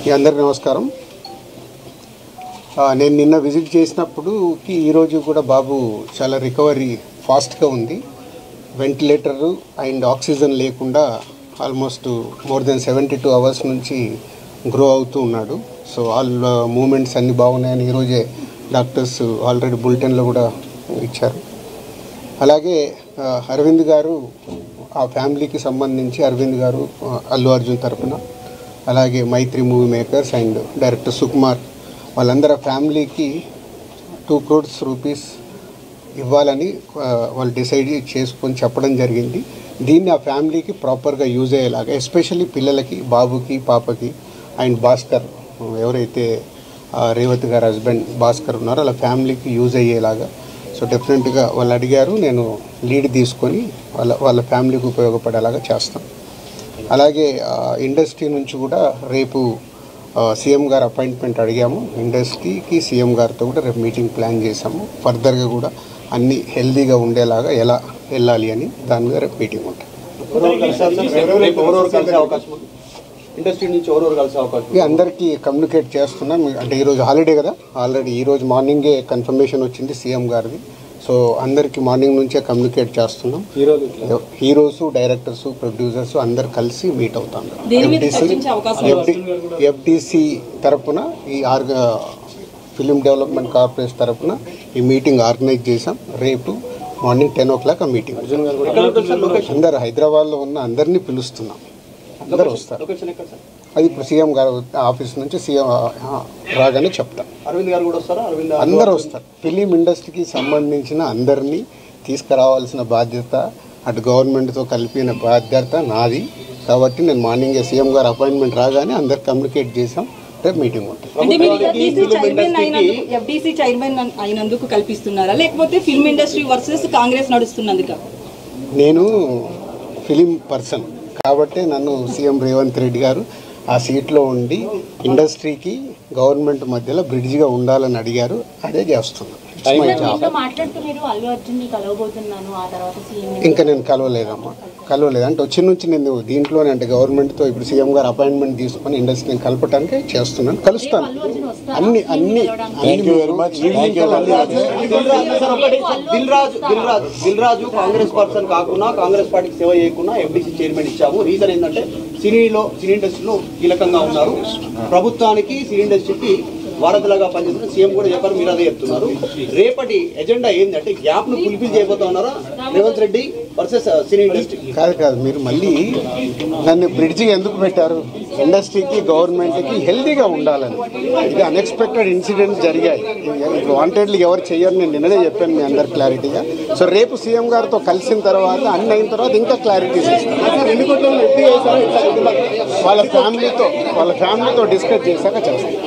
అందరికీ నమస్కారం. నేను నిన్న విజిట్ చేసినప్పుడు ఈరోజు కూడా బాబు చాలా రికవరీ ఫాస్ట్గా ఉంది. వెంటిలేటరు అండ్ ఆక్సిజన్ లేకుండా ఆల్మోస్ట్ మోర్ దెన్ 72 అవర్స్ నుంచి గ్రో అవుతూ ఉన్నాడు. సో ఆల్ మూమెంట్స్ అన్నీ బాగున్నాయని ఈరోజే డాక్టర్స్ ఆల్రెడీ బులెటిన్లో కూడా ఇచ్చారు. అలాగే అరవింద్ గారు ఆ ఫ్యామిలీకి సంబంధించి అరవింద్ గారు అల్లు అర్జున్ తరఫున, అలాగే Mythri movie makers and director Sukumar వాళ్ళందరూ ఫ్యామిలీకి 2 crores రూపీస్ ఇవ్వాలని వాళ్ళు డిసైడ్ చేసుకొని చెప్పడం జరిగింది. దీన్ని ఆ ఫ్యామిలీకి ప్రాపర్గా యూజ్ అయ్యేలాగా, ఎస్పెషల్లీ పిల్లలకి, బాబుకి, పాపకి అండ్ భాస్కర్ ఎవరైతే రేవతి గారు హస్బెండ్ భాస్కర్ ఉన్నారో వాళ్ళ ఫ్యామిలీకి యూజ్ అయ్యేలాగా. సో డెఫినెట్గా వాళ్ళు అడిగారు, నేను లీడ్ తీసుకొని వాళ్ళ ఫ్యామిలీకి ఉపయోగపడేలాగా చేస్తాం. అలాగే ఇండస్ట్రీ నుంచి కూడా రేపు సీఎం గారు అపాయింట్మెంట్ అడిగాము. ఇండస్ట్రీకి సీఎం గారితో కూడా రేపు మీటింగ్ ప్లాన్ చేసాము. ఫర్దర్గా కూడా అన్నీ హెల్దీగా ఉండేలాగా ఎలా వెళ్ళాలి అని దాని మీద రేపు మీటింగ్ ఉంటుంది. అందరికీ కమ్యూనికేట్ చేస్తున్నాం. అంటే ఈరోజు హాలిడే కదా, ఆల్రెడీ ఈరోజు మార్నింగే కన్ఫర్మేషన్ వచ్చింది సీఎం గారిది. సో అందరికీ మార్నింగ్ నుంచే కమ్యూనికేట్ చేస్తున్నాం. హీరోస్, డైరెక్టర్స్, ప్రొడ్యూసర్స్ అందరు కలిసి మీట్ అవుతాం. ఎఫ్డిసి తరఫున ఈ ఫిలిం డెవలప్మెంట్ కార్పొరేషన్ తరఫున ఈ మీటింగ్ ఆర్గనైజ్ చేసాం. రేపు మార్నింగ్ 10 o'clock ఆ మీటింగ్. అందరు హైదరాబాద్లో ఉన్న అందరినీ పిలుస్తున్నాం, అందరూ వస్తారు. అది ఇప్పుడు సీఎం గారు ఆఫీస్ నుంచి సీఎం రాగానే చెప్తాం. అరవింద్ గారు కూడా వస్తారా? అందరూ వస్తారు. ఫిలిం ఇండస్ట్రీకి సంబంధించిన అందరినీ తీసుకురావాల్సిన బాధ్యత అటు గవర్నమెంట్తో కలిపిన బాధ్యత నాది. కాబట్టి నేను మార్నింగే సీఎం గారు అపాయింట్మెంట్ రాగానే అందరు కమ్యూనికేట్ చేసాం. రేపు మీటింగ్ ఉంటుంది. ఎఫ్డీసీ చైర్మన్ అయినందుకు కల్పిస్తున్నారా, లేకపోతే ఫిల్మ్ ఇండస్ట్రీ వర్సెస్ కాంగ్రెస్ నడుస్తున్నందుక? నేను ఫిలిం పర్సన్ కాబట్టి నన్ను సీఎం రేవంత్ రెడ్డి గారు ఆ సీట్లో ఉండి ఇండస్ట్రీకి గవర్నమెంట్ మధ్యలో బ్రిడ్జిగా ఉండాలని అడిగారు. అదే చేస్తున్నాను. ఇంకా నేను కలవలేదమ్మా, కలవలేదు. అంటే వచ్చి నుంచి నేను దీంట్లోనే, అంటే గవర్నమెంట్తో ఇప్పుడు సీఎం గారు అపాయింట్మెంట్ తీసుకొని ఇండస్ట్రీని కలపడానికి చేస్తున్నాను. కలుస్తాను. అన్ని దిల్ రాజు కాంగ్రెస్ పర్సన్ కాకుండా, కాంగ్రెస్ పార్టీకి సేవ చేయకుండా ఎఫ్డీసీ చైర్మన్ ఇచ్చాము. రీజన్ ఏంటంటే సినీ ఇండస్ట్రీలో కీలకంగా ఉన్నారు. ప్రభుత్వానికి, సినీ ఇండస్ట్రీకి వారధిలాగా పనిచేస్తున్న సీఎం కూడా చెప్పారు, మీరు అదే చెప్తున్నారు. రేపటి ఎజెండా ఏంటంటే గ్యాప్ ను ఫుల్ఫిల్ చేయబోతా ఉన్నారా Revanth Reddy versus cine industry? కాదు, మీరు మళ్ళీ నన్ను బ్రిడ్జిగా ఎందుకు పెట్టారు? ఇండస్ట్రీకి, గవర్నమెంట్కి హెల్తీగా ఉండాలని. ఇది అన్ఎక్స్పెక్టెడ్ ఇన్సిడెంట్స్ జరిగాయి. వాంటెడ్లీ ఎవరు చేయరు, నేను నిన్ననే చెప్పాను మీ అందరు క్లారిటీగా. సో రేపు సీఎం గారితో కలిసిన తర్వాత అన్ని అయిన తర్వాత ఇంకా క్లారిటీస్ ఇస్తాను. వాళ్ళ ఫ్యామిలీతో డిస్కస్ చేశాక చేస్తాను.